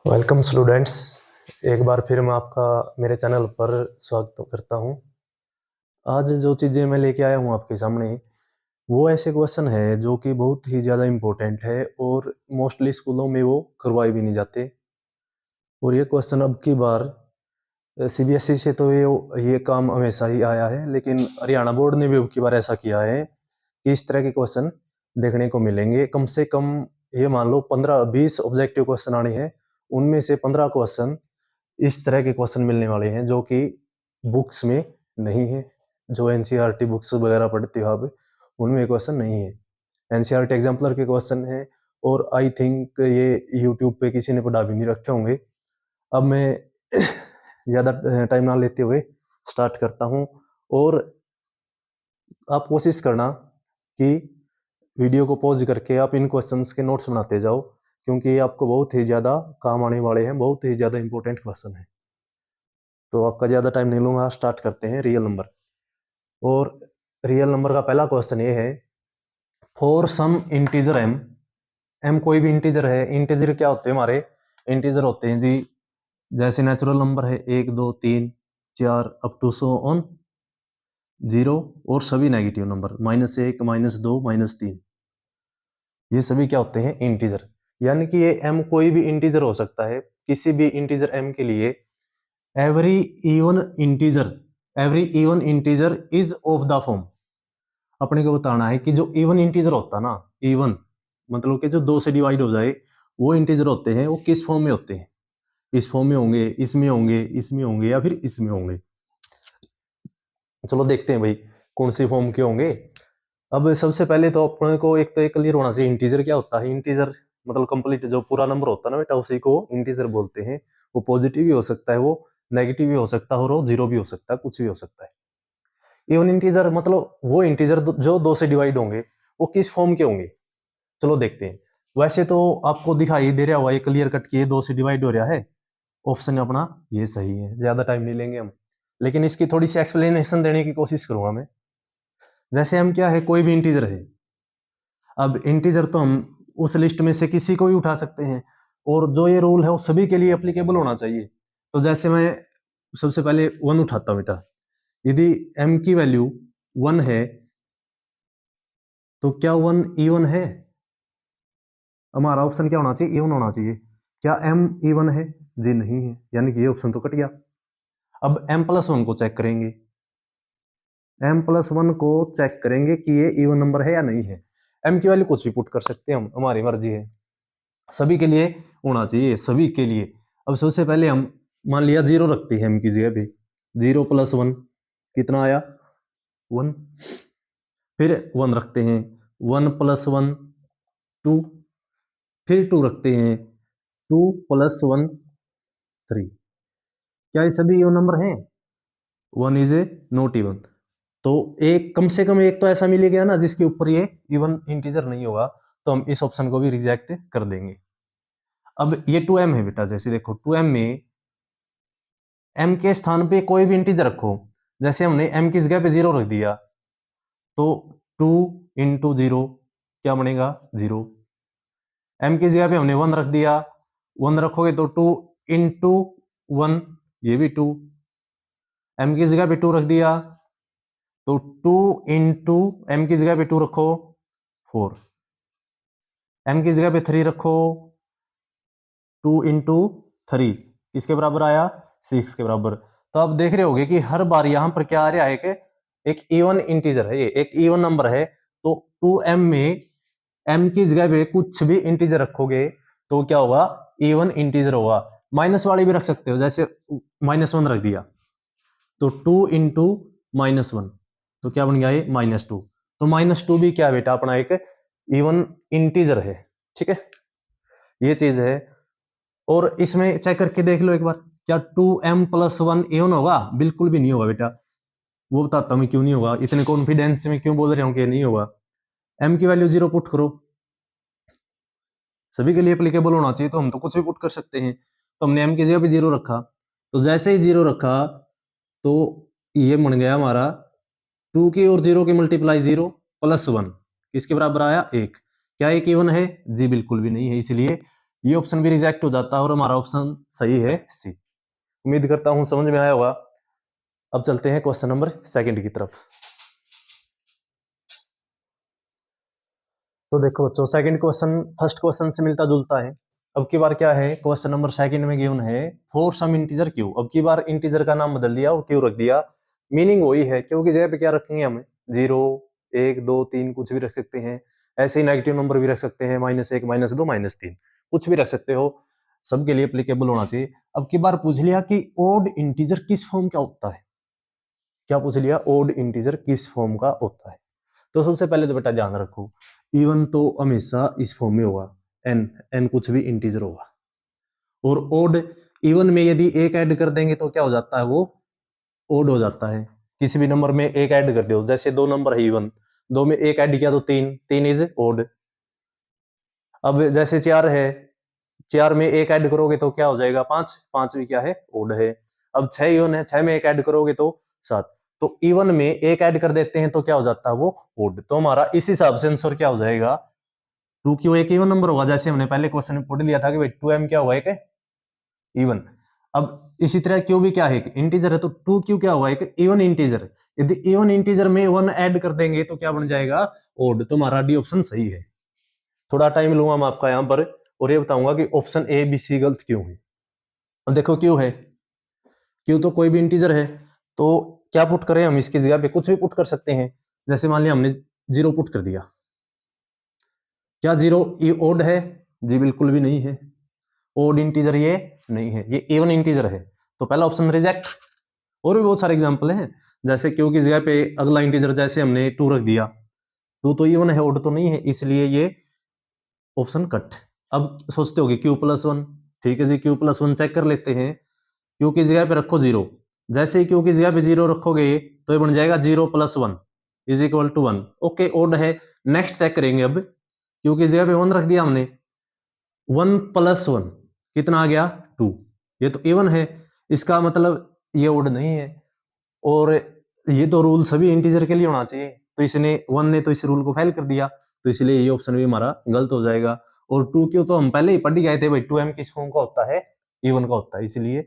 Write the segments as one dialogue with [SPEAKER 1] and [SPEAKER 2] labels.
[SPEAKER 1] Welcome students. एक बार फिर मैं आपका मेरे चैनल पर स्वागत करता हूं। आज जो चीज़ें मैं लेके आया हूं आपके सामने वो ऐसे क्वेश्चन है जो कि बहुत ही ज़्यादा इम्पोर्टेंट है और मोस्टली स्कूलों में वो करवाए भी नहीं जाते। और ये क्वेश्चन अब की बार सीबीएसई से तो ये काम हमेशा ही आया है, लेकिन हरियाणा बोर्ड ने भी अब की बार ऐसा किया है कि इस तरह के क्वेश्चन देखने को मिलेंगे। कम से कम ये मान लो 15-20 ऑब्जेक्टिव क्वेश्चन आने हैं, उनमें से 15 क्वेश्चन इस तरह के क्वेश्चन मिलने वाले हैं जो कि बुक्स में नहीं है। जो एनसीईआरटी बुक्स वगैरह पढ़ते हो आप, उनमें क्वेश्चन नहीं है। एनसीईआरटी एग्जाम्पलर के क्वेश्चन है और आई थिंक ये यूट्यूब पे किसी ने पढ़ा भी नहीं रखे होंगे। अब मैं ज़्यादा टाइम ना लेते हुए स्टार्ट करता हूँ। और आप कोशिश करना कि वीडियो को पॉज करके आप इन क्वेश्चंस के नोट्स बनाते जाओ, क्योंकि ये आपको बहुत ही ज़्यादा काम आने वाले हैं, बहुत ही ज़्यादा इंपॉर्टेंट क्वेश्चन है। तो आपका ज़्यादा टाइम नहीं लूँगा, स्टार्ट करते हैं। Real number. और रियल नंबर का पहला क्वेश्चन ये है, for some integer m. M कोई भी इंटीजर है। इंटीजर क्या होते हैं हमारे? इंटीजर होते हैं जी, जैसे नेचुरल नंबर है 1 2 3 4 अप टू सो ऑन 0, और सभी नेगेटिव नंबर -1 -2 -3, ये सभी क्या होते हैं? इंटीजर। यानी कि ये एम कोई भी इंटीजर हो सकता है। किसी भी इंटीजर एम के लिए every even integer is of the form. अपने को बताना है कि जो इवन इंटीजर होता है ना, इवन मतलब कि जो 2 से डिवाइड हो जाए, वो इंटीजर होते हैं, वो किस फॉर्म में होते हैं? इस फॉर्म में होंगे, इसमें होंगे, इसमें होंगे, या फिर इसमें होंगे। चलो देखते हैं भाई कौन सी फॉर्म के होंगे। अब सबसे पहले तो अपने को एक तो ये क्लियर होना चाहिए इंटीजर क्या होता है। इंटीजर मतलब कंप्लीट जो पूरा नंबर होता है ना बेटा, उसी को इंटीजर बोलते हैं। वो पॉजिटिव भी हो सकता है, वो नेगेटिव भी हो सकता है, और वो जीरो भी हो सकता है, कुछ भी हो सकता है। इवन इंटीजर मतलब वो इंटीजर जो 2 से डिवाइड होंगे, वो किस फॉर्म के होंगे? चलो देखते हैं। वैसे तो आपको दिखाई दे रहा हुआ ये क्लियर कट किए 2 से डिवाइड हो रहा है। ऑप्शन अपना ये सही है। ज्यादा टाइम नहीं लेंगे हम, लेकिन इसकी थोड़ी सी एक्सप्लेनेशन देने की कोशिश करूंगा मैं। जैसे हम क्या है, कोई भी इंटीजर है। अब इंटीजर तो हम उस लिस्ट में से किसी को भी उठा सकते हैं, और जो ये रूल है वो सभी के लिए एप्लीकेबल होना चाहिए। तो जैसे मैं सबसे पहले 1 उठाता हूं बेटा। यदि m की वैल्यू 1 है तो क्या 1 इवन है? हमारा ऑप्शन क्या होना चाहिए? इवन होना चाहिए। क्या m इवन है? जी नहीं है, यानी कि ये ऑप्शन तो कट गया। अब m+1 को चेक करेंगे। m+1 को चेक करेंगे कि ये इवन नंबर है या नहीं है। m की वैल्यू कुछ भी पुट कर सकते हैं हम, हमारी मर्जी है। सभी के लिए होना चाहिए, सभी के लिए। अब सबसे पहले हम मान लिया 0 रखते हैं m की जगह पे। 0+1 कितना आया? 1। फिर 1 रखते हैं। 1+1 2। फिर 2 रखते हैं। 2+1 3। क्या ये सभी इवन नंबर हैं? 1 इज ए नॉट इवन। तो एक कम से कम एक तो ऐसा मिल गया ना जिसके ऊपर ये इवन इंटीजर नहीं होगा, तो हम इस ऑप्शन को भी रिजेक्ट कर देंगे। अब ये 2m है बेटा। जैसे देखो 2m में m के स्थान पे कोई भी इंटीजर रखो। जैसे हमने m की जगह पे 0 रख दिया, तो 2 इंटू 0 क्या बनेगा? 0। m की जगह पे हमने 1 रख दिया, 1 रखोगे तो 2 इंटू 1, ये भी 2। m की जगह पे 2 रख दिया तो 2 इंटू m की जगह पे 2 रखो 4। m की जगह पे 3 रखो, 2 इंटू 3 किसके बराबर आया? 6 के बराबर। तो आप देख रहे होगे कि हर बार यहां पर क्या आ रहा है कि एक इवन इंटीजर है, ये एक इवन नंबर है। तो 2m में m की जगह पे कुछ भी इंटीजर रखोगे तो क्या होगा? इवन इंटीजर होगा। माइनस वाले भी रख सकते हो, जैसे -1 रख दिया तो 2 इंटू -1, तो क्या बन गया? ये -2। तो -2 भी क्या बेटा? अपना एक इवन इंटीजर है। ठीक है, ये चीज है। और इसमें चेक करके देख लो एक बार, क्या 2m+1 इवन होगा? बिल्कुल भी नहीं होगा बेटा। वो बताता हूं क्यों नहीं होगा, इतने कॉन्फिडेंस में क्यों बोल रहे हो कि नहीं होगा। m की वैल्यू 0 पुट करो, सभी के लिए एप्लीकेबल होना चाहिए, तो हम तो कुछ भी पुट कर सकते हैं। तो हमने m की जगह पे 0 रखा, तो जैसे ही 0 रखा तो ये बन गया हमारा 2 की और 0 की मल्टीप्लाई 0+1 किसके बराबर आया? 1। क्या एक इवन है? जी बिल्कुल भी नहीं है, इसलिए ये ऑप्शन भी रिजेक्ट हो जाता है और हमारा ऑप्शन सही है सी। उम्मीद करता हूं समझ में आया होगा। अब चलते हैं क्वेश्चन नंबर सेकंड की तरफ। तो देखो बच्चों, सेकंड क्वेश्चन फर्स्ट क्वेश्चन से मिलता जुलता है। अब की बार क्या है, क्वेश्चन नंबर सेकंड में गिवन है फॉर सम इंटीजर क्यू। अब की बार इंटीजर का नाम बदल दिया और क्यू रख दिया। मीनिंग वही है, क्यू की जगह पे क्या रखेंगे हम, 0 1 2 3 कुछ भी रख सकते हैं। ऐसे ही नेगेटिव नंबर भी रख सकते हैं, -1 -2 -3 कुछ भी रख सकते हो, सबके लिए एप्लीकेबल होना चाहिए। अब की बार पूछ लिया कि ओड इंटीजर किस फॉर्म का होता है। क्या पूछ लिया, ओड इंटीजर किस फॉर्म का होता है। तो सबसे पहले तो बेटा ध्यान रखो, इवन तो हमेशा इस फॉर्म में होगा, एन एन कुछ भी इंटीजर होगा। और ओड, इवन में यदि एक ऐड कर देंगे तो क्या हो जाता है, वो ओड हो जाता है। किसी भी नंबर में एक ऐड कर दो, जैसे दो नंबर है इवन, दो में एक ऐड किया तो तीन, तीन इज ओड। अब जैसे चार है, चार में एक ऐड करोगे तो क्या हो जाएगा, पांच, पांच भी क्या है, ओड है। अब छह इवन है, छह में एक ऐड करोगे तो सात। तो इवन में एक ऐड कर देते हैं तो क्या हो जाता है, वो ओड। तो हमारा इस हिसाब से आंसर क्या हो जाएगा, टू क्यू एक इवन नंबर होगा, जैसे हमने पहले क्वेश्चन में पढ़ लिया था कि भाई टू एम क्या हुआ, एक इवन। अब इसी तरह क्यू भी क्या है, इंटीजर है, तो टू क्यू क्या हुआ, एक इवन इंटीजर। यदि इवन इंटीजर में वन ऐड कर देंगे तो क्या बन जाएगा, ओड। तो हमारा डी ऑप्शन सही है। थोड़ा टाइम लूंगा मैं आपका यहाँ पर और ये बताऊंगा कि ऑप्शन ए बी सी गलत क्यों है। अब देखो क्यू है, क्यू तो कोई भी इंटीजर है, तो क्या पुट करें हम, इसकी जगह पे कुछ भी पुट कर सकते हैं। जैसे मान लिया हमने 0 पुट कर दिया, क्या 0 ये ओड है, जी बिल्कुल भी नहीं है। ओड इंटीजर ये नहीं है, ये इवन इंटीजर है, तो पहला ऑप्शन रिजेक्ट। और भी बहुत सारे एग्जांपल हैं, जैसे क्यू की जगह पे अगला इंटीजर जैसे हमने 2 रख दिया, 2 तो इवन है, ओड तो नहीं है, इसलिए ये ऑप्शन कट। अब सोचते हो क्यू प्लस वन, ठीक है जी, क्यू प्लस वन चेक कर लेते हैं। क्यू की जगह पे रखो 0, जैसे ही क्यू की जगह पे 0 रखोगे तो ये बन जाएगा 0 + 1 is equal to 1। Okay, odd है। नेक्स्ट चेक करेंगे, अब क्यू की जगह पे 1 रख दिया हमने, 1 + 1 कितना आ गया, 2। ये तो इवन है, इसका मतलब ये ओड नहीं है। और ये तो रूल सभी इंटीजर के लिए होना चाहिए, तो इसने 1 ने तो इस रूल को फेल कर दिया, तो इसलिए ये ऑप्शन भी हमारा गलत हो जाएगा। और 2 क्यू तो हम पहले ही पढ़ गए थे भाई, 2m किस फॉर्म का होता है, इवन का होता है, इसलिए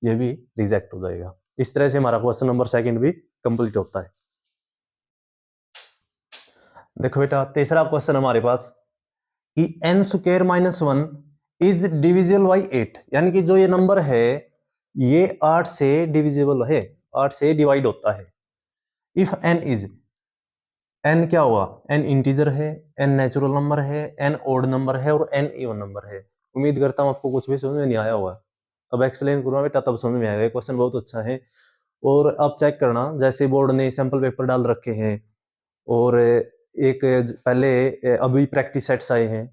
[SPEAKER 1] ये भी रिजेक्ट हो जाएगा। इस तरह से हमारा क्वेश्चन नंबर सेकंड भी कंप्लीट होता है। देखो बेटा, तीसरा क्वेश्चन हमारे पास कि n² - 1 इज डिविजिबल बाई 8, यानी कि जो ये नंबर है ये 8 से डिविजिबल है, 8 से डिवाइड होता है। इफ n इज, n क्या हुआ, n इंटीजर है, n नेचुरल नंबर है, n ओड नंबर है और n इवन नंबर है। उम्मीद करता हूं आपको कुछ भी समझ में नहीं आया होगा। अब एक्सप्लेन करूंगा बेटा, तब समझ में आएगा। क्वेश्चन बहुत अच्छा है। और अब चेक करना, जैसे बोर्ड ने सैंपल पेपर डाल रखे हैं और एक पहले अभी प्रैक्टिस सेट्स आए हैं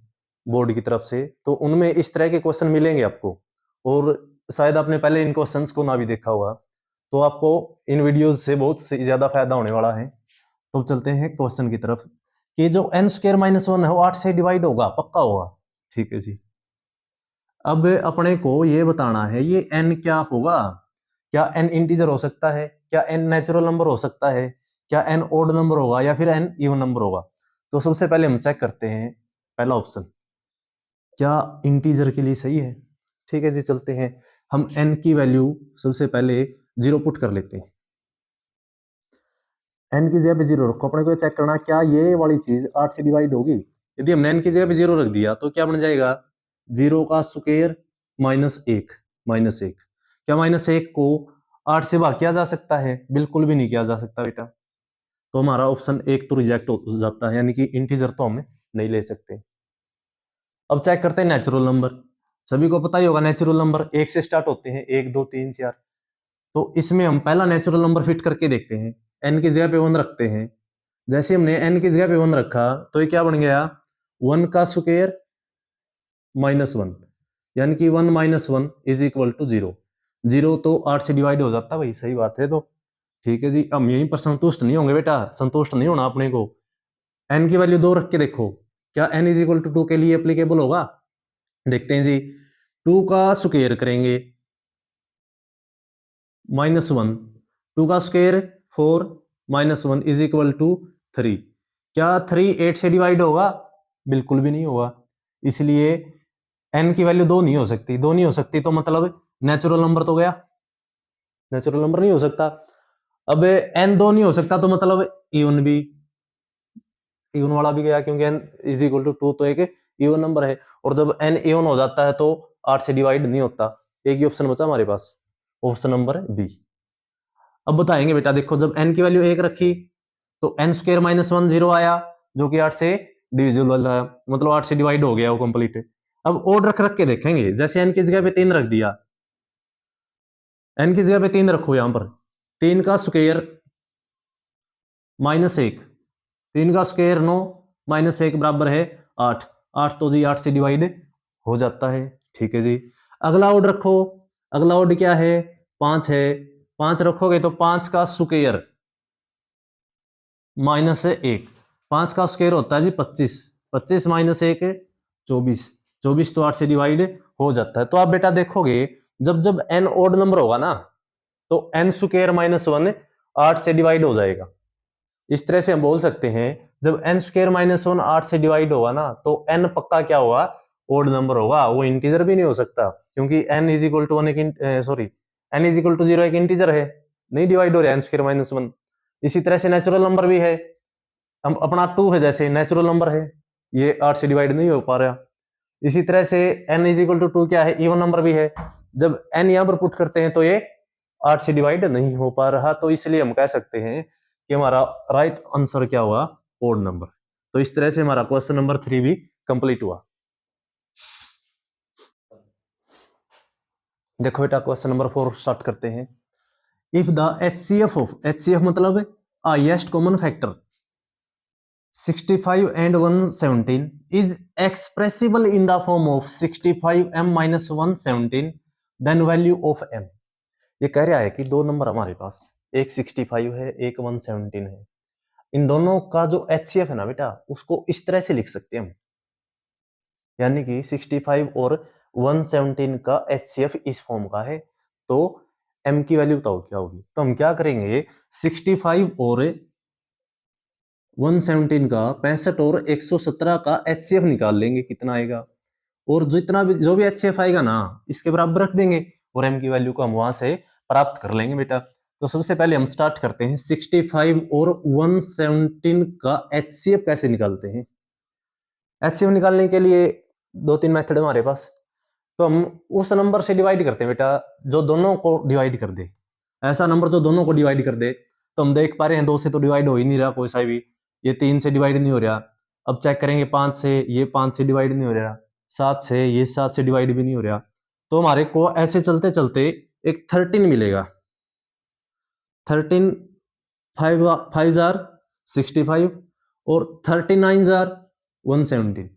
[SPEAKER 1] बोर्ड की तरफ से, तो उनमें इस तरह के क्वेश्चन मिलेंगे आपको। और शायद आपने पहले इन क्वेश्चंस को ना भी देखा होगा, तो आपको इन वीडियोज से बहुत ज्यादा फायदा होने वाला है। तो चलते हैं क्वेश्चन की तरफ कि जो n² - 1 है वो 8 से डिवाइड होगा, पक्का होगा, ठीक है जी। अब अपने को ये बताना है ये n क्या होगा, क्या n इंटीजर हो सकता है, क्या n नेचुरल नंबर हो सकता है, क्या n ओड नंबर होगा या फिर n इवन नंबर होगा। तो सबसे पहले हम चेक करते हैं पहला ऑप्शन, क्या इंटीजर के लिए सही है। ठीक है जी, चलते हैं, हम n की वैल्यू सबसे पहले 0 पुट कर लेते हैं। n की जगह पे 0 रखो, अपने को चेक करना क्या ये वाली चीज 8 से डिवाइड होगी। यदि हमने n की जगह पे 0 रख दिया तो क्या बन जाएगा, 0 का स्क्वायर -1 -1। क्या -1 को 8 से भाग किया जा सकता है, बिल्कुल भी नहीं किया जा सकता बेटा। तो हमारा ऑप्शन एक तो रिजेक्ट हो जाता है, यानी कि इंटीजर तो हम नहीं ले सकते। अब चेक करते हैं नेचुरल नंबर। सभी को पता ही होगा नेचुरल नंबर 1 से स्टार्ट होते हैं, 1 2 3 4। तो इसमें हम पहला नेचुरल नंबर फिट करके देखते हैं, n की जगह पे 1 रखते हैं। जैसे हमने n की जगह पे 1 रखा तो ये क्या बन गया, 1 का स्क्वायर -1, यानी कि 1 - 1 इज इक्वल टू 0। 0 तो 8 से डिवाइड हो जाता भाई, सही बात है। तो ठीक है जी, हम यहीं पर संतुष्ट नहीं होंगे बेटा, संतुष्ट नहीं होना अपने को। n की वैल्यू 2 रख के देखो, क्या n इज इक्वल टू 2 के लिए एप्लीकेबल होगा। देखते हैं जी, 2 का स्क्वायर करेंगे -1, 2 का स्क्वायर 4 -1 इज इक्वल टू 3। क्या 3 8 से डिवाइड होगा, बिल्कुल भी नहीं होगा। इसलिए एन की वैल्यू 2 नहीं हो सकती, 2 नहीं हो सकती तो मतलब नेचुरल नंबर तो गया, नेचुरल नंबर नहीं हो सकता। अब एन 2 नहीं हो सकता तो मतलब इवन भी, इवन वाला भी गया, क्योंकि एन इज इक्वल टू 2 तो एक इवन नंबर है, और जब एन इवन हो जाता है तो 8 से डिवाइड नहीं होता। एक ही ऑप्शन बचा हमारे पास, ऑप्शन नंबर बी। अब बताएंगे बेटा, देखो जब एन की वैल्यू 1 रखी तो एन स्क्वायर माइनस 1 0 आया, जो कि 8 से डिविजिबल है, मतलब 8 से डिवाइड हो गया वो कंप्लीट। अब ओड रख रख के देखेंगे, जैसे एन की जगह पे 3 रख दिया, एन की जगह पे 3 रखो, यहां पर 3 का स्क्वायर माइनस 1, 3 का स्क्वायर 9 माइनस 1 बराबर है 8, 8 तो जी 8 से डिवाइड हो जाता है। ठीक है जी, अगला ओड रखो, अगला ओड क्या है, 5 है, 5 रखोगे तो 5 का स्क्वायर माइनस 1, 5 का स्क्वायर होता है जी 25, 25 माइनस 1 24, 24 तो 8 से डिवाइड हो जाता है। तो आप बेटा देखोगे, जब जब एन ओड नंबर होगा ना तो एन स्क्वायर माइनस 1 8 से डिवाइड हो जाएगा। इस तरह से हम बोल सकते हैं, जब एन स्क्वायर माइनस 1 8 से डिवाइड होगा ना तो एन पक्का क्या होगा, ओड नंबर होगा, वो इंटीजर भी नहीं हो सकता, क्योंकि एन इज इक्वल टू 1 एक sorry n is equal to 0 एक इंटीजर है, नहीं डिवाइड हो रहा है एन स्क्वायर माइनस 1। इसी तरह से नेचुरल नंबर भी है, हम अपना 2 है जैसे नेचुरल नंबर है, ये 8 से डिवाइड नहीं हो पा रहा। इसी तरह से n इज इक्वल टू 2 क्या है, इवन नंबर भी है, जब n यहां पर पुट करते हैं तो ये 8 से डिवाइड नहीं हो पा रहा, तो इसलिए हम कह सकते हैं कि हमारा राइट आंसर क्या हुआ, ओड नंबर। तो इस तरह से हमारा क्वेश्चन नंबर 3 भी कंप्लीट हुआ। देखो बेटा क्वेश्चन नंबर 4 स्टार्ट करते हैं। If the HCF of, HCF मतलब highest common factor 65 and 117 is expressible in the form of 65m minus 117, then value of m। ये कह रहा है कि दो नंबर हमारे पास, एक 65 है एक 117 है, इन दोनों का जो एचसीएफ है ना बेटा, उसको इस तरह से लिख सकते हैं हम, यानी कि 65 और 117 का एचसीएफ इस फॉर्म का है, तो m की वैल्यू बताओ क्या होगी। तो हम क्या करेंगे, 65 और 117 का 65 और 117 का एचसीएफ निकाल लेंगे, कितना आएगा, और जितना भी जो भी एचसीएफ आएगा ना इसके बराबर रख देंगे, और एम की वैल्यू को हम वहां से प्राप्त कर लेंगे बेटा। तो सबसे पहले हम स्टार्ट करते हैं 65 और 117 का एचसीएफ कैसे निकालते हैं। एचसीएफ निकालने के लिए दो तीन मेथड है हमारे पास। तो हम उस नंबर से डिवाइड करते हैं बेटा जो दोनों को डिवाइड कर दे, ऐसा नंबर जो दोनों को डिवाइड कर दे। तो हम देख पा रहे हैं 2 से तो डिवाइड हो ही नहीं रहा कोई सा भी, ये 3 से डिवाइड नहीं हो रहा। अब चेक करेंगे 5 से, ये 5 से डिवाइड नहीं हो रहा, 7 से, ये 7 से डिवाइड भी नहीं हो रहा। तो हमारे को ऐसे चलते चलते एक 13 मिलेगा, 13 5 5 जार 65 और 39 जार 117।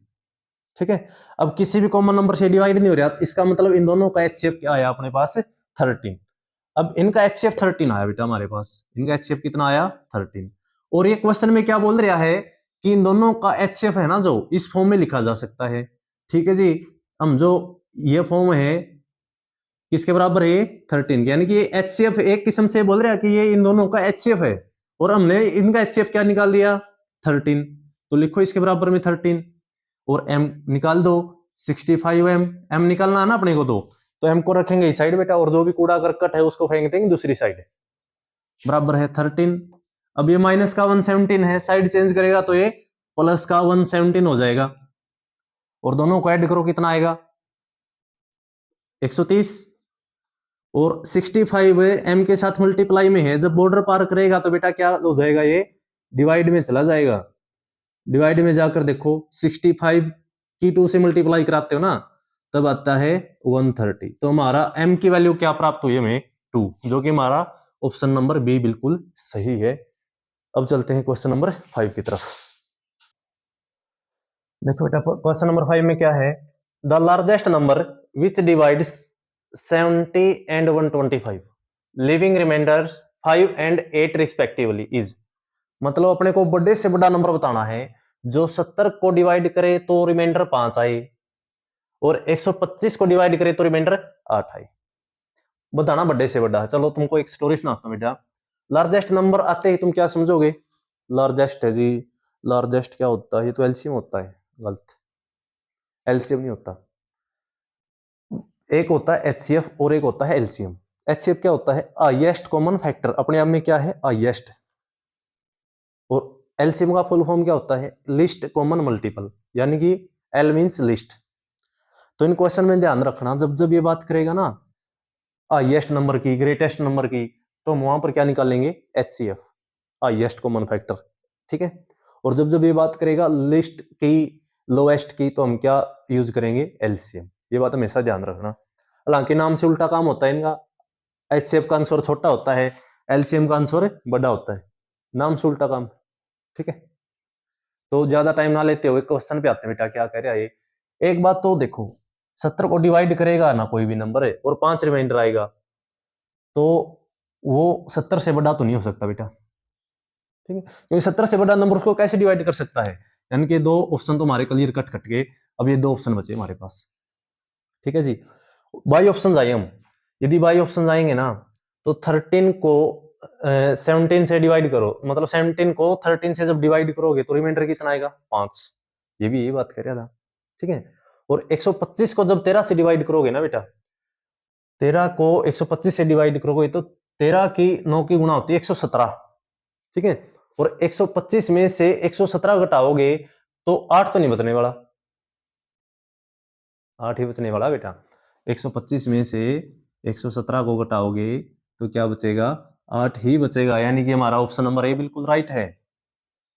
[SPEAKER 1] ठीक है, अब किसी भी कॉमन नंबर से डिवाइड नहीं हो रहा, इसका मतलब इन दोनों का एचसीएफ क्या आया अपने पास, 13। अब इनका एचसीएफ 13 आया बेटा हमारे पास, इनका एचसीएफ कितना आया, 13। और ये क्वेश्चन में क्या बोल रहा है कि इन दोनों का एचसीएफ है ना जो इस फॉर्म में लिखा जा सकता है। ठीक है जी, हम जो ये फॉर्म है किसके बराबर है, 13, यानी कि एचसीएफ एक किस्म से बोल रहा है कि ये इन दोनों का एचसीएफ है, और हमने इनका एचसीएफ क्या निकाल दिया, 13। तो लिखो इसके बराबर में 13 और m निकाल दो, 65m, m निकालना है ना अपने को, तो m को रखेंगे इस साइड बेटा, और जो भी कूड़ा करकट है उसको फेंक देंगे दूसरी साइड, बराबर है 13। अब ये माइनस का 117 है, साइड चेंज करेगा तो ये प्लस का 117 हो जाएगा, और दोनों को ऐड करो कितना आएगा, 130। और 65 m के साथ मल्टीप्लाई में है, जब बॉर्डर पार करेगा तो बेटा क्या हो जाएगा, ये डिवाइड में चला जाएगा। डिवाइड में जाकर देखो 65 की 2 से मल्टीप्लाई कराते हो ना, तब आता है 130। तो हमारा m की वैल्यू क्या प्राप्त हुई हमें, 2, जो कि हमारा ऑप्शन नंबर बी बिल्कुल सही है। अब चलते हैं क्वेश्चन नंबर 5 की तरफ। देखो बेटा क्वेश्चन नंबर 5 में क्या है, the largest number which divides 70 and 125, leaving remainder 5 and 8 respectively is. मतलब अपने को बड़े से बड़ा नंबर बताना है जो 70 को डिवाइड करे तो रिमाइंडर 5 आए, और 125 को डिवाइड करे तो रिमाइंडर 8 आए। बताना बड़े से बड़ा। चलो तुमको एक स्टोरी सुनाता हूं बेटा। लार्जेस्ट नंबर आते ही तुम क्या समझोगे, लार्जेस्ट है जी, लार्जेस्ट क्या होता है, ये तो एलसीएम होता है, गलत, एलसीएम नहीं होता। एक होता है एचसीएफ और एक होता है एलसीएम। एचसीएफ क्या होता है? हाईएस्ट कॉमन फैक्टर, अपने आप में क्या है? हाईएस्ट। और एलसीएम का फुल फॉर्म क्या होता है? लिस्ट कॉमन मल्टीपल, यानी कि एल मींस लिस्ट। तो इन क्वेश्चन में ध्यान रखना, जब जब ये बात करेगा ना हाईएस्ट नंबर की, ग्रेटेस्ट नंबर की, तो हम वहां पर क्या निकालेंगे? HCF, highest common factor. ठीक है। और जब जब ये बात करेगा लिस्ट की, लोएस्ट की, तो हम क्या यूज करेंगे? एलसीएम। ये बात हमेशा ध्यान रखना। हालांकि नाम से उल्टा काम होता है इनका। एचसीएफ का आंसर छोटा होता है, एलसीएम का आंसर बड़ा होता है। नाम से उल्टा काम। ठीक है। तो ज्यादा टाइम ना लेते हुए क्वेश्चन पे आते हैं बेटा, क्या कह रहा है ये। एक बात तो देखो, 70 को डिवाइड करेगा ना कोई भी नंबर है और 5 रिमाइंडर आएगा, तो वो 70 से बड़ा तो नहीं हो सकता बेटा। ठीक है, क्योंकि 70 से बड़ा नंबर उसको कैसे डिवाइड कर सकता है? यानी कि दो ऑप्शन तो हमारे क्लियर कट कट गए, अब ये दो ऑप्शन बचे हमारे पास। ठीक है जी। बाई ऑप्शन आए हम, यदि बाई ऑप्शन आएंगे ना, तो 13 को 17 से डिवाइड करो, मतलब 17 को 13 से जब डिवाइड करोगे तो रिमाइंडर कितना आएगा? 5। ये भी यही बात कर रहा था। ठीक है। और 125 को जब 13 से डिवाइड करोगे ना बेटा, 13 को 125 से डिवाइड करोगे तो 13 की 9 की गुणा होती है 117। ठीक है। और 125 में से 117 घटाओगे तो 8 तो नहीं बचने वाला, 8 ही बचने वाला बेटा। 125 में से 117 को घटाओगे तो क्या बचेगा? 8 ही बचेगा, यानी कि हमारा ऑप्शन नंबर ए बिल्कुल राइट है।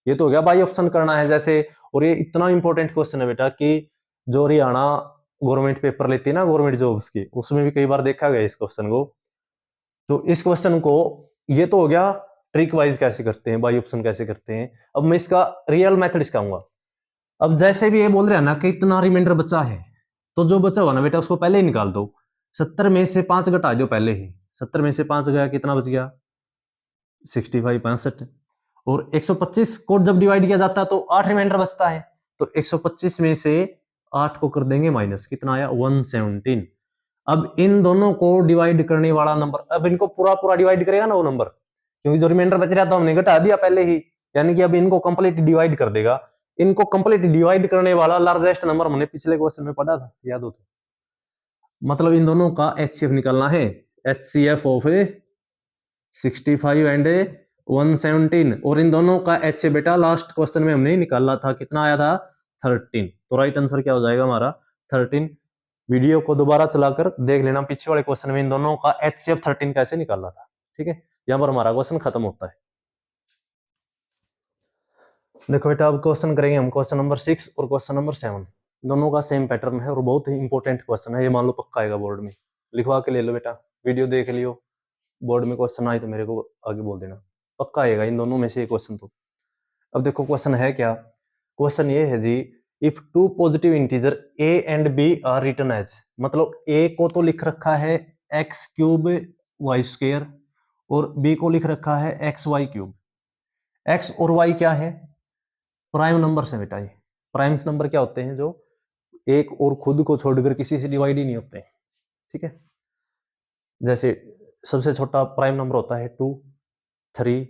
[SPEAKER 1] ये तो हो गया बाई ऑप्शन करना है जैसे। और ये इतना इंपॉर्टेंट क्वेश्चन है बेटा कि जो हरियाणा गवर्नमेंट पेपर लेती है ना गवर्नमेंट जॉब्स की, उसमें भी कई बार देखा गया इस क्वेश्चन को। तो इस क्वेश्चन को, ये तो हो गया ट्रिक वाइज कैसे करते हैं, बाई ऑप्शन कैसे करते हैं। अब मैं इसका रियल मेथड सिखाऊंगा। अब जैसे भी ये बोल रहे हैं ना कि इतना रिमाइंडर बचा है, तो जो बचा हुआ ना बेटा उसको पहले ही निकाल दो। 70 में से 5 घटा दो पहले ही। 70 में से 5 गया, कितना बच गया? 65, 65। और 125 को जब डिवाइड किया जाता है तो 8 रिमाइंडर बचता है, तो 125 में से 8 को कर देंगे माइनस, कितना आया? 117। अब इन दोनों को डिवाइड करने वाला नंबर, अब इनको पूरा पूरा डिवाइड करेगा ना वो नंबर, क्योंकि जो रिमाइंडर बच रहा था हमने घटा दिया पहले ही, यानी कि अब इनको कंप्लीट डिवाइड कर देगा। इनको कंप्लीट डिवाइड करने वाला लार्जेस्ट नंबर हमने पिछले क्वेश्चन में पढ़ा था, याद हो तो। मतलब इन दोनों का एचसीएफ निकालना है, एचसीएफ ऑफ 65 एंड 117, और इन दोनों का एचसीएफ बेटा लास्ट क्वेश्चन में हमने निकाला था, कितना आया था? 13। तो राइट आंसर क्या हो जाएगा हमारा? 13। वीडियो को दोबारा चलाकर देख लेना, पीछे वाले क्वेश्चन में इन दोनों का एचसीएफ 13 कैसे निकाला था। ठीक है, यहाँ पर हमारा क्वेश्चन खत्म होता है। देखो बेटा, अब क्वेश्चन करेंगे हम क्वेश्चन नंबर 6 और क्वेश्चन नंबर 7। दोनों का सेम पैटर्न है और बहुत ही इंपॉर्टेंट क्वेश्चन है, ये मान लो पक्का आएगा बोर्ड में। लिखवा के ले लो बेटा, वीडियो देख लियो, बोर्ड में क्वेश्चन आए तो मेरे को आगे बोल देना, पक्का आएगा इन दोनों में से क्वेश्चन तो। अब देखो क्वेश्चन है क्या। क्वेश्चन ये है जी, if two positive integer a and b are written as, मतलब a को तो लिख रखा है एक्स क्यूब वाई स्क्र, और b को लिख रखा है एक्स वाई क्यूब। x और y क्या है? प्राइम नंबर से बेटा। ये प्राइम नंबर क्या होते हैं? जो एक और खुद को छोड़कर किसी से डिवाइड ही नहीं होते। ठीक है। जैसे सबसे छोटा प्राइम नंबर होता है 2, 3,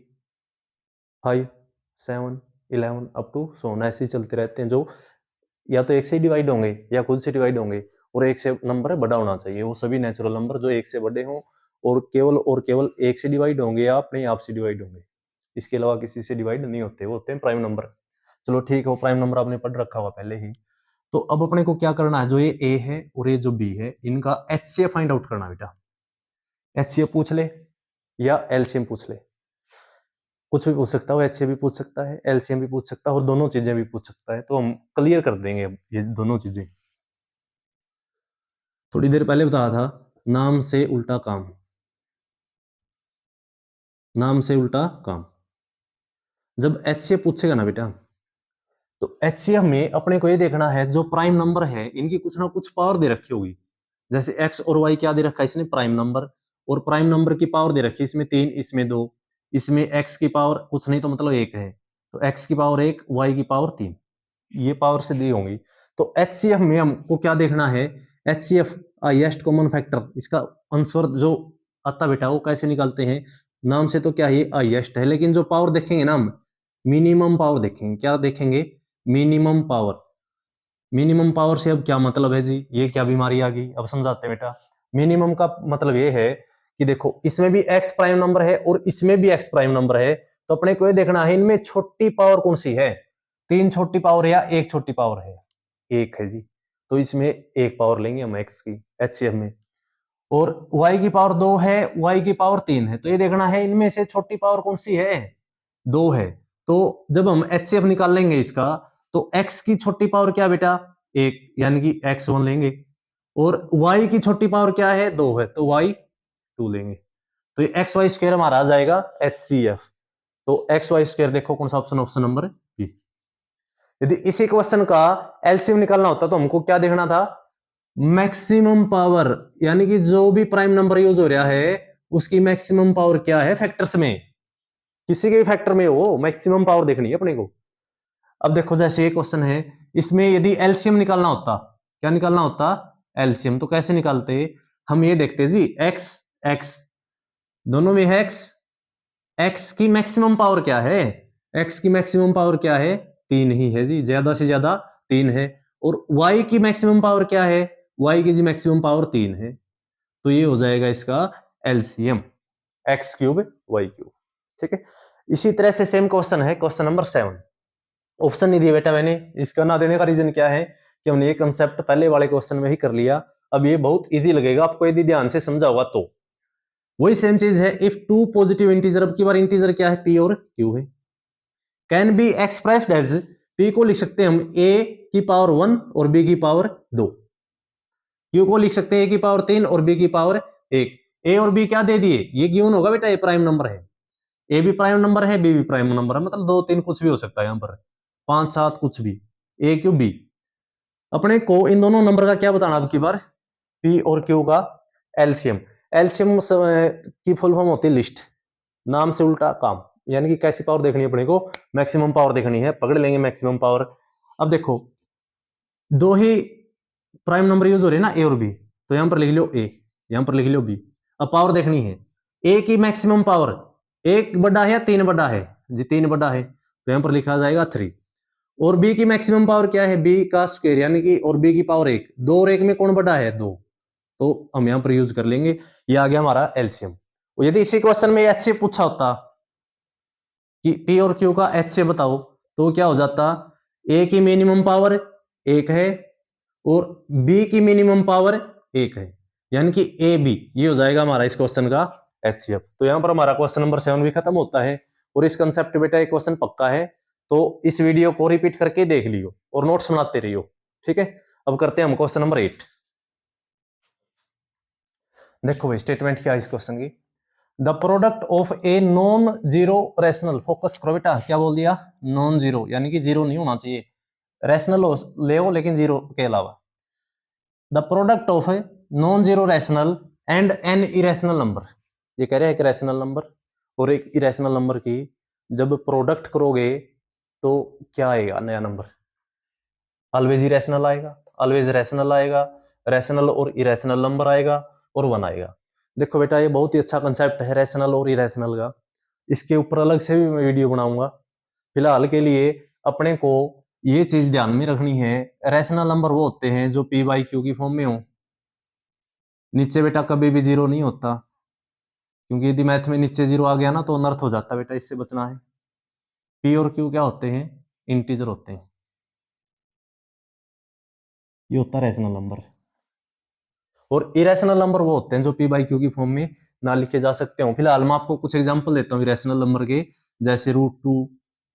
[SPEAKER 1] 5, 7, 11 अप टू सो ऑन, ऐसे ही चलते रहते हैं, जो या तो एक से डिवाइड होंगे या खुद से डिवाइड होंगे, और एक से नंबर बड़ा होना चाहिए। वो सभी नेचुरल नंबर जो एक से बड़े हों और केवल एक से डिवाइड होंगे या अपने आप से डिवाइड होंगे, इसके अलावा किसी से डिवाइड नहीं होते, वो होते हैं प्राइम नंबर। चलो ठीक है, वो प्राइम नंबर आपने पढ़ रखा हुआ पहले ही। तो अब अपने को क्या करना है, जो ये ए है और ये जो बी है, इनका एचसीएफ फाइंड आउट करना बेटा। एचसीएफ पूछ ले या एलसीएम पूछ ले, कुछ भी पूछ सकता है, एचसीएफ भी पूछ सकता है, एलसीएम भी पूछ सकता है, और दोनों चीजें भी पूछ सकता है। तो हम क्लियर कर देंगे अब ये दोनों चीजें। थोड़ी देर पहले बताया था, नाम से उल्टा काम, नाम से उल्टा काम। जब एचसीएफ पूछेगा ना बेटा, तो एचसीएफ में अपने को ये देखना है, जो प्राइम नंबर है इनकी कुछ ना कुछ पावर दे रखी होगी। जैसे एक्स और वाई क्या दे रखा है इसने? Prime number. और प्राइम नंबर की पावर दे रखी है, इसमें 3, इसमें 2, इसमें एक्स की पावर कुछ नहीं तो मतलब 1 है, तो एक्स की पावर 1, वाई की पावर 3, ये पावर से दी होंगी। तो एचसीएफ में हमको क्या देखना है? एचसीएफ हाईएस्ट कॉमन फैक्टर, इसका आंसर जो आता बेटा वो कैसे निकालते हैं? नाम से तो क्या ये हाईएस्ट है, लेकिन जो पावर देखेंगे ना हम, मिनिमम पावर देखेंगे। क्या देखेंगे? Minimum power. मिनिमम पावर से अब क्या मतलब है जी, ये क्या बीमारी आ गई, अब समझाते हैं बेटा। मिनिमम का मतलब ये है कि देखो इसमें भी एक्स प्राइम नंबर है और इसमें भी एक्स प्राइम नंबर है, तो अपने को ये देखना है इनमें छोटी पावर कौन सी है, 3 छोटी पावर है या 1 छोटी पावर है, 1 है जी, तो इसमें 1 पावर लेंगे हम एक्स की एचसीएफ में, और y की पावर 2 है, y की पावर 3 है, तो ये देखना है इनमें से छोटी पावर कौन सी है, 2 है। तो जब हम एचसीएफ निकाल लेंगे इसका, तो x की छोटी पावर क्या बेटा, 1, यानी कि x1 लेंगे, और y की छोटी पावर क्या है, 2 है, तो y2 लेंगे, तो ये एक्स वाई स्क्वायर हमारा आ जाएगा एचसीएफ। तो एक्स वाई स्क्वायर देखो कौन सा ऑप्शन, ऑप्शन नंबर बी। यदि इसी क्वेश्चन का एलसीएम निकालना होता तो हमको क्या देखना था, मैक्सिमम पावर, यानी कि जो भी प्राइम नंबर यूज हो रहा है उसकी मैक्सिमम पावर क्या है फैक्टर्स में, किसी के भी फैक्टर में हो मैक्सिमम पावर देखनी है अपने को। अब देखो जैसे ये क्वेश्चन है, इसमें यदि एलसीएम निकालना होता, क्या निकालना होता, एलसीएम, तो कैसे निकालते, हम ये देखते जी एक्स एक्स दोनों में है एक्स, एक्स की मैक्सिमम पावर क्या है, एक्स की मैक्सिमम पावर क्या है, 3 ही है जी, ज्यादा से ज्यादा 3 है, और वाई की मैक्सिमम पावर क्या है, वाई की जी मैक्सिमम पावर 3 है, तो ये हो जाएगा इसका LCM, x cube y cube, ठीक है। इसी तरह से सेम क्वेश्चन है क्वेश्चन नंबर 7, ऑप्शन नहीं दिया बेटा मैंने, इसका ना देने का रीजन क्या है कि हमने ये कंसेप्ट पहले वाले क्वेश्चन में ही कर लिया, अब ये बहुत इजी लगेगा आपको यदि ध्यान से समझा होगा तो। वही सेम चीज है, इफ टू पॉजिटिव इंटीजर, अब की बार इंटीजर क्या है, पी और क्यू है, can be expressed as, p को लिख सकते हैं हम ए की पावर 1 और बी की पावर 2, क्यू को लिख सकते हैं ए की पावर 3 और बी की पावर 1, ए और बी क्या दे दिए, ये गिवन होगा बेटा, ए प्राइम नंबर है, ए भी प्राइम नंबर है, बी भी प्राइम नंबर है, मतलब 2 3 कुछ भी हो सकता है यहाँ पर, 5 7 कुछ भी, ए क्यू बी। अपने को इन दोनों नंबर का क्या बताना अब की बार, पी और क्यू का एलसीएम, एलसीएम की फुल फॉर्म होती है लिस्ट, नाम से उल्टा काम, यानी कि कैसी पावर देखनी है अपने को, मैक्सिमम पावर देखनी है, पकड़ लेंगे मैक्सिमम पावर। अब देखो दो ही प्राइम नंबर यूज हो रहे हैं ना, ए और बी, तो यहां पर लिख लो ए, यहां पर लिख लो बी, अब पावर देखनी है, ए की मैक्सिमम पावर, एक बड़ा है या 3 बड़ा है जी, 3 बड़ा है, तो यहां पर लिखा जाएगा 3, और बी की मैक्सिमम पावर क्या है, बी का स्क्वायर, यानी कि और बी की पावर 1, 2 और 1 में कौन बड़ा है, 2, तो हम यहां पर यूज कर लेंगे, ये आ गया हमारा एलसीएम। यदि इसी क्वेश्चन में एच से पूछा होता कि पी और क्यू का एच से बताओ, तो क्या हो जाता, ए की मिनिमम पावर 1 है और बी की मिनिमम पावर 1 है, यानी कि ए बी, ये हो जाएगा हमारा इस क्वेश्चन का एचसीएफ। तो यहां पर हमारा क्वेश्चन नंबर 7 भी खत्म होता है, और इस कंसेप्ट बेटा एक क्वेश्चन पक्का है, तो इस वीडियो को रिपीट करके देख लियो और नोट्स बनाते रहियो, ठीक है। अब करते हैं हम क्वेश्चन नंबर 8। देखो भाई स्टेटमेंट क्या है इस क्वेश्चन की, the product of a non zero rational, focus करो बेटा, क्या बोल दिया, नॉन जीरो, यानी कि जीरो नहीं होना चाहिए, रैशनल ले हो लेकिन जीरो के अलावा, the product of non zero rational and an irrational number, ये कह रहे हैं एक रैशनल नंबर और एक इरेशनल नंबर की जब प्रोडक्ट करोगे तो क्या आएगा नया नंबर, ऑलवेज इरेशनल आएगा, ऑलवेज रैशनल आएगा, रैशनल और इरेशनल नंबर आएगा और 1 आएगा। देखो बेटा ये बहुत ही अच्छा कंसेप्ट है रैशनल और इरेशनल का, इसके ऊपर अलग से भी मैं वीडियो बनाऊंगा, फिलहाल के लिए अपने को ये चीज ध्यान में रखनी है, रैशनल नंबर वो होते हैं जो पी बाई क्यू की फॉर्म में हो, नीचे बेटा कभी भी जीरो नहीं होता, क्योंकि यदि मैथ में नीचे जीरो आ गया ना तो अनर्थ हो जाता बेटा, इससे बचना है। पी और क्यू क्या होते हैं, इंटीजर होते हैं, ये होता है रैशनल नंबर, और इरेशनल नंबर वो होते हैं जो पी बाई क्यू की फॉर्म में ना लिखे जा सकते हो। फिलहाल मैं आपको कुछ एग्जांपल देता हूँ इरेशनल नंबर के, जैसे √2,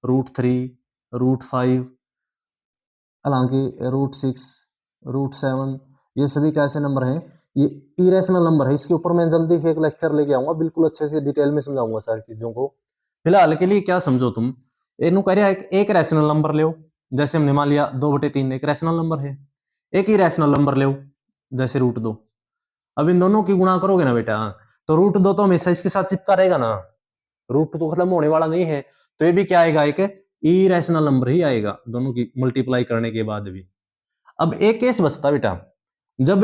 [SPEAKER 1] √3, √5, हालांकि √6, √7, ये सभी कैसे नंबर हैं, ये इरेशनल नंबर है, इसके ऊपर मैं जल्दी से एक लेक्चर लेके आऊंगा, बिल्कुल अच्छे से डिटेल में समझाऊंगा सारी चीजों को। फिलहाल के लिए क्या समझो तुम, इनू कह रहा है एक रैशनल नंबर ले, जैसे हमने मान लिया 2/3 एक रैशनल नंबर है, एक ही रैशनल नंबर ले जैसे √2, अब इन दोनों की गुणा करोगे ना बेटा, तो √2 तो हमेशा इसके साथ चिपका रहेगा ना, √2 तो खत्म होने वाला नहीं है, तो ये भी क्या आएगा, एक इरेशनल नंबर ही आएगा दोनों की मल्टीप्लाई करने के बाद भी। अब एक केस बचता बेटा, जब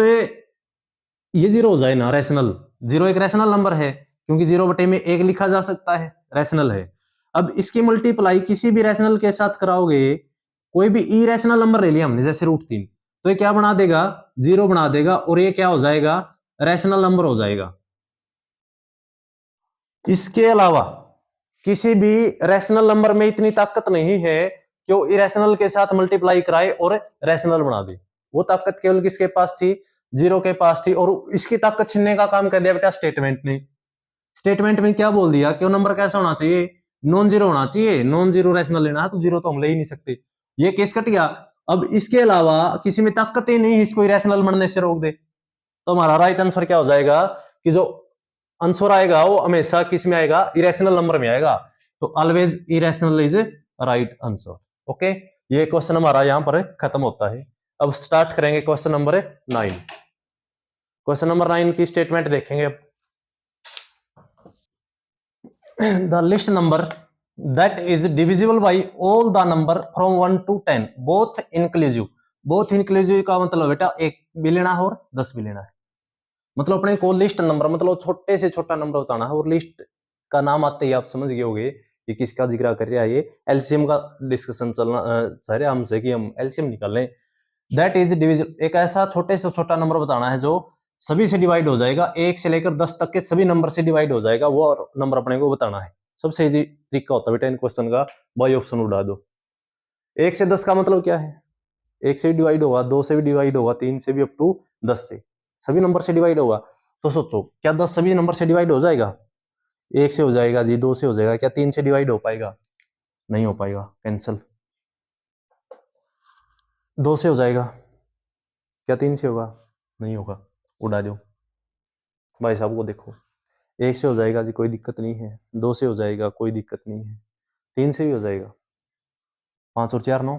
[SPEAKER 1] ये जीरो हो जाए ना, रैशनल जीरो एक रैशनल नंबर है, क्योंकि 0 में 1 लिखा जा सकता है, रैशनल है। अब इसकी मल्टीप्लाई किसी भी रैशनल के साथ कराओगे कोई भी इरेशनल नंबर ले लिया हमने जैसे √3, तो ये क्या बना देगा, 0 बना देगा और ये क्या हो जाएगा, रैशनल नंबर हो जाएगा। इसके अलावा किसी भी रैशनल नंबर में इतनी ताकत नहीं है कि वो इरेशनल के साथ मल्टीप्लाई कराए और रैशनल बना दे। वो ताकत केवल किसके पास थी, 0 के पास थी, और इसकी ताकत छीनने का काम कर दिया बेटा स्टेटमेंट ने। स्टेटमेंट में क्या बोल दिया कि वो नंबर कैसा होना चाहिए, नॉन जीरो होना चाहिए, नॉन जीरो रैशनल लेना है, तो जीरो तो हम ले ही नहीं सकते, ये केस कट गया। अब इसके अलावा किसी में ताकत ही नहीं है इसको इरेशनल बनने से रोक दे, तो हमारा राइट आंसर क्या हो जाएगा कि जो आंसर आएगा वो हमेशा किस में आएगा, इरेशनल नंबर में आएगा, तो always irrational is right answer. Okay, ये क्वेश्चन हमारा यहां पर खत्म होता है। अब स्टार्ट करेंगे क्वेश्चन नंबर 9। क्वेश्चन नंबर 9 की स्टेटमेंट देखेंगे अब। the list number that is divisible by all the number from 1 to 10 both inclusive का मतलब बेटा 1 भी लेना है और 10 भी लेना है। मतलब अपने को लिस्ट नंबर मतलब छोटे से छोटा नंबर बताना है, और लिस्ट का नाम आते ही आप समझ गए होंगे कि किसका जिक्र कर रहा है, ये एलसीएम का डिस्कशन चलना चाह रहे हमसे कि हम एलसीएम निकाल लें। दैट इज डिविजिबल, एक ऐसा छोटे से छोटा नंबर बताना है जो सभी से डिवाइड हो जाएगा, 1 से लेकर 10 तक के सभी नंबर से डिवाइड हो जाएगा, वो नंबर अपने को बताना है। सबसे इजी तरीका होता है बेटा इन क्वेश्चन का, बाई ऑप्शन उड़ा दो। 1 से 10 का मतलब क्या है, 1 से भी डिवाइड होगा, 2 से भी डिवाइड होगा, 3 से भी अप टू 10 से, सभी नंबर से डिवाइड होगा। तो सोचो क्या 10 सभी नंबर से डिवाइड हो जाएगा, 1 से हो जाएगा जी, 2 से हो जाएगा, क्या 3 से डिवाइड हो पाएगा, नहीं हो पाएगा, कैंसिल। 2 से हो जाएगा, क्या 3 से होगा, नहीं होगा, उड़ा दो। भाई साहब को देखो, 1 से हो जाएगा जी, कोई दिक्कत नहीं है, 2 से हो जाएगा, कोई दिक्कत नहीं है, 3 से भी हो जाएगा, 5 और 4 9,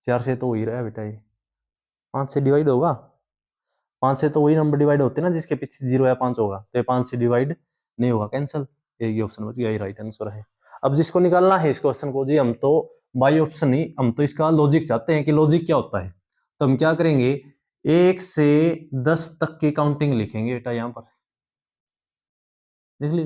[SPEAKER 1] 4 से तो हो ही रहा है बेटा, ये 5 से डिवाइड होगा, 5 से तो वही नंबर डिवाइड होते हैं ना जिसके पीछे 0 या 5 होगा, तो ये 5 से डिवाइड नहीं होगा, कैंसिल। एक ही ऑप्शन बच गया, ये राइट आंसर है। अब जिसको निकालना है इस क्वेश्चन को जी, हम तो बाई ऑप्शन ही, हम तो इसका लॉजिक चाहते हैं कि लॉजिक क्या होता है, तो हम क्या करेंगे, 1 से 10 तक की काउंटिंग लिखेंगे बेटा यहाँ पर, देख ली।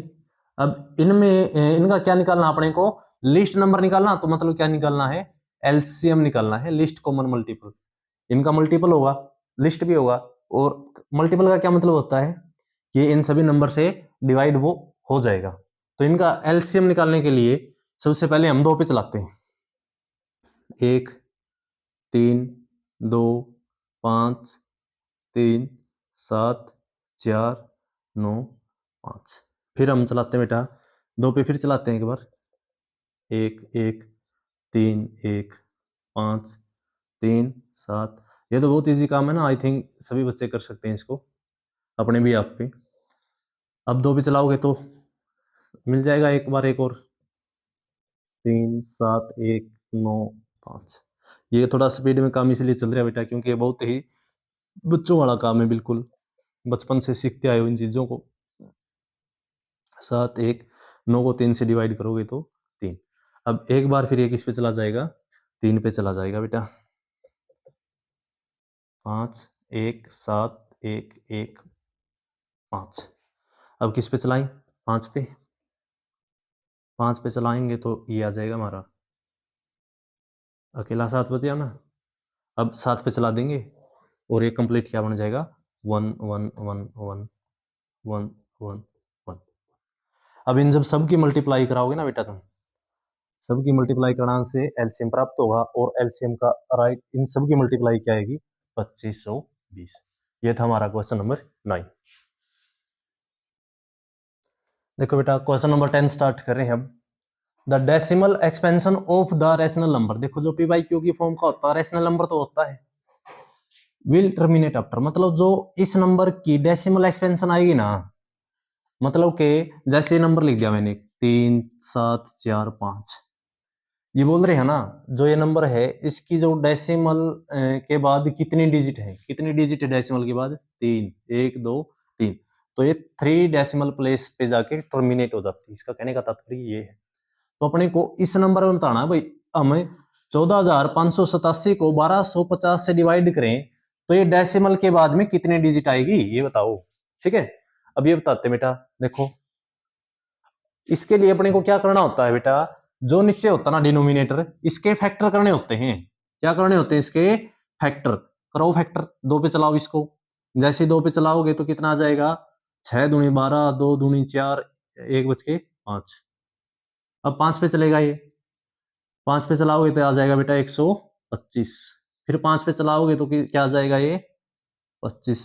[SPEAKER 1] अब इनमें इनका क्या निकालना अपने को, लिस्ट नंबर निकालना, तो मतलब क्या निकालना है, एलसीएम निकालना है, लिस्ट कॉमन मल्टीपल, इनका मल्टीपल होगा, लिस्ट भी होगा, और मल्टीपल का क्या मतलब होता है कि इन सभी नंबर से डिवाइड वो हो जाएगा। तो इनका एलसीएम निकालने के लिए सबसे पहले हम 2 पे चलाते हैं, 1 3 2 5 3 7 4 9 5, फिर हम चलाते हैं बेटा 2 पे, फिर चलाते हैं एक बार, 1 1 3 1 5 3 7, ये तो बहुत इजी काम है ना, आई थिंक सभी बच्चे कर सकते हैं इसको, अपने भी आप पे। अब 2 पे चलाओगे तो मिल जाएगा एक बार, एक और 3 7 1 9 5। ये थोड़ा स्पीड में काम इसलिए चल रहा है बेटा क्योंकि ये बहुत ही बच्चों वाला काम है, बिल्कुल बचपन से सीखते आए हो इन चीजों को। 7 1 9 को 3 से डिवाइड करोगे तो 3। अब एक बार फिर ये किस पे चला जाएगा, 3 पे चला जाएगा बेटा, 5 1 7 1 1 5। अब किस पे चलाएं, 5 पे, 5 पे चलाएंगे तो ये आ जाएगा हमारा, अकेला 7 बच गया ना। अब 7 पे चला देंगे और ये कंप्लीट क्या बन जाएगा, 1 1 1 1 1 1 1। अब इन जब सबकी मल्टीप्लाई कराओगे ना बेटा, तुम सबकी मल्टीप्लाई कराने से एलसीएम प्राप्त होगा, और एलसीएम का राइट इन सबकी मल्टीप्लाई क्या आएगी, 2520। ये था हमारा क्वेश्चन नंबर 9। देखो बेटा क्वेश्चन नंबर 10 स्टार्ट कर रहे हैं अब। The decimal expansion of the rational number, देखो जो पी बाई क्यू की फॉर्म का होता है, रैशनल नंबर तो होता है, विल टर्मिनेट आफ्टर, मतलब जो इस नंबर की डेसिमल एक्सपेंशन आएगी ना, मतलब के जैसे नंबर लिख दिया मैंने 3 7 4 5, ये बोल रहे हैं ना जो ये नंबर है इसकी जो डेसिमल के बाद कितनी डिजिट है, कितनी डिजिट है डेसिमल के बाद, 3 1 2 3, तो ये 3 डेसिमल प्लेस पे जाके टर्मिनेट हो जाती है, इसका कहने का तात्पर्य ये है। तो अपने को इस नंबर में बताना है भाई, हमें 14,587 को 1250 से डिवाइड करें तो ये डेसिमल के बाद में कितनी डिजिट आएगी ये बताओ, ठीक है। अब ये बताते हैं बेटा, देखो इसके लिए अपने को क्या करना होता है बेटा, जो नीचे होता है ना डिनोमिनेटर, इसके फैक्टर करने होते हैं, क्या करने होते हैं इसके फैक्टर। करो फैक्टर, 2 पे चलाओ इसको। जैसे 2 पे चलाओगे तो कितना आ जाएगा, 6 दूनी 12, 2 दूनी 4, 1 बच के 5। अब 5 पे चलेगा ये, 5 पे चलाओगे तो आ जाएगा बेटा 125। फिर 5 पे चलाओगे तो क्या आ जाएगा ये 25।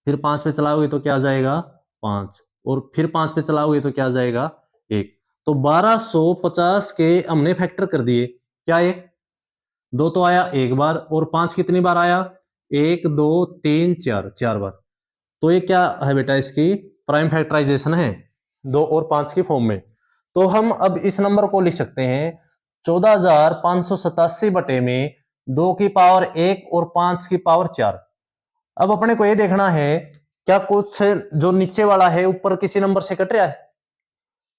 [SPEAKER 1] फिर 5 पे चलाओगे तो क्या आ जाएगा 5, और फिर 5 पे चलाओगे तो क्या आ जाएगा 1। तो 1250 के हमने फैक्टर कर दिए। क्या ये 2 तो आया एक बार, और 5 कितनी बार आया, 1 2 3 4, 4 बार। तो ये क्या है बेटा, इसकी प्राइम फैक्टराइजेशन है 2 और 5 की फॉर्म में। तो हम अब इस नंबर को लिख सकते हैं 14,587 बटे में 2 की पावर 1 और 5 की पावर 4। अब अपने को ये देखना है क्या कुछ जो नीचे वाला है ऊपर किसी नंबर से कट रहा है।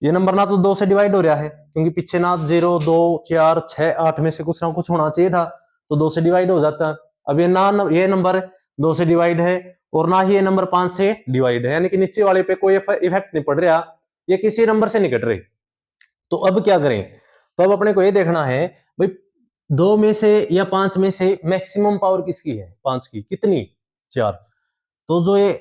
[SPEAKER 1] ये नंबर ना तो 2 से डिवाइड हो रहा है, क्योंकि पीछे ना 0 2 4 6 8 में से कुछ ना कुछ होना चाहिए था, तो 2 से डिवाइड हो जाता। अब ये ना ये नंबर 2 से डिवाइड है, और ना ही ये नंबर 5 से डिवाइड है, यानी कि नीचे वाले पे कोई इफेक्ट नहीं पड़ रहा, ये किसी नंबर से नहीं कट रहे। तो अब क्या करें, तो अब अपने को ये देखना है भाई 2 में से या 5 में से मैक्सिमम पावर किसकी है, 5 की, कितनी 4। तो जो ये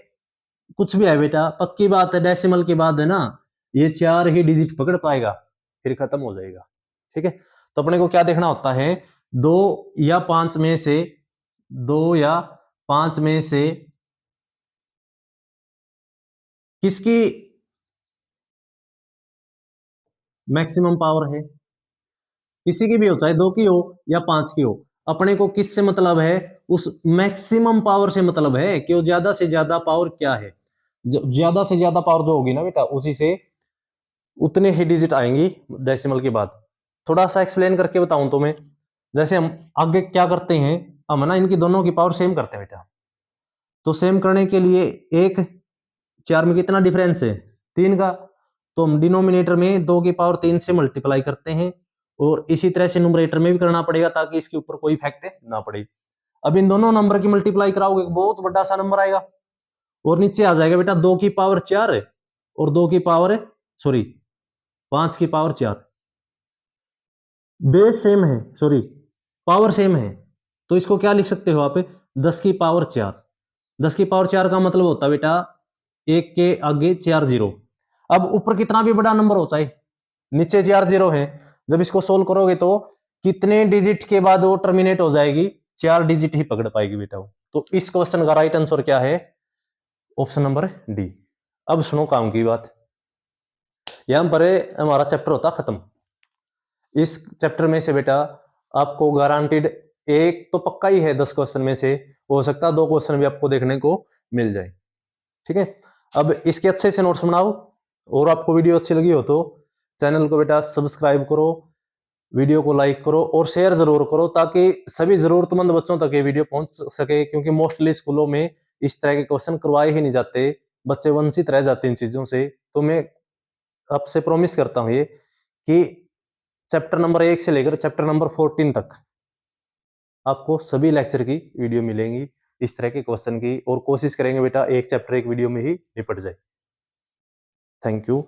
[SPEAKER 1] कुछ भी है बेटा, पक्की बात है डेसिमल के बाद है ना, ये 4 ही डिजिट पकड़ पाएगा, फिर खत्म हो जाएगा। ठीक है, तो अपने को क्या देखना होता है, 2 या 5 में से, 2 या 5 में से किसकी मैक्सिमम पावर है। किसी की भी हो, चाहे 2 की हो या 5 की हो, अपने को किससे मतलब है, उस मैक्सिमम पावर से मतलब है कि वो ज्यादा से ज्यादा पावर क्या है। ज्यादा से ज्यादा पावर जो होगी ना बेटा, उसी से उतने ही डिजिट आएंगी डेसिमल के बाद। थोड़ा सा एक्सप्लेन करके बताऊं तो मैं, जैसे हम आगे क्या करते हैं, हम ना इनकी दोनों की पावर सेम करते हैं बेटा। तो सेम करने के लिए एक 4 में कितना डिफरेंस है, 3 का, तो हम डिनोमिनेटर में 2 की पावर 3 से मल्टीप्लाई करते हैं, और इसी तरह से न्यूमरेटर में भी करना पड़ेगा ताकि इसके ऊपर कोई इफेक्ट ना पड़े। अब इन दोनों नंबर की मल्टीप्लाई कराओगे बहुत बड़ा सा नंबर आएगा, और नीचे आ जाएगा बेटा 2 की पावर 4 और 2 की पावर सॉरी 5 की पावर 4। बेस सेम है, सॉरी पावर सेम है, तो इसको क्या लिख सकते हो आप, 10 की पावर 4। 10 की पावर 4 का मतलब होता है बेटा 1 के आगे 4 जीरो। अब ऊपर कितना भी बड़ा नंबर हो चाहे, नीचे 4 जीरो है, जब इसको सोल्व करोगे तो कितने डिजिट के बाद वो टर्मिनेट हो जाएगी, 4 डिजिट ही पकड़ पाएगी बेटा वो। तो इस क्वेश्चन का राइट आंसर क्या है, ऑप्शन नंबर डी। अब सुनो काम की बात, यहां पर हमारा चैप्टर होता खत्म। इस चैप्टर में से बेटा आपको गारंटीड एक तो पक्का ही है, 10 क्वेश्चन में से हो सकता है 2 क्वेश्चन भी आपको देखने को मिल जाए। ठीक है, अब इसके अच्छे से नोट्स बनाओ, और आपको वीडियो अच्छी लगी हो तो चैनल को बेटा सब्सक्राइब करो, वीडियो को लाइक करो और शेयर जरूर करो, ताकि सभी जरूरतमंद बच्चों तक ये वीडियो पहुंच सके, क्योंकि मोस्टली स्कूलों में इस तरह के क्वेश्चन करवाए ही नहीं जाते, बच्चे वंचित रह जाते इन चीजों से। तो मैं आपसे प्रॉमिस करता हूं ये कि चैप्टर नंबर 1 से लेकर चैप्टर नंबर 14 तक आपको सभी लेक्चर की वीडियो मिलेंगी इस तरह के क्वेश्चन की, और कोशिश करेंगे बेटा एक चैप्टर एक वीडियो में ही निपट जाए। Thank you.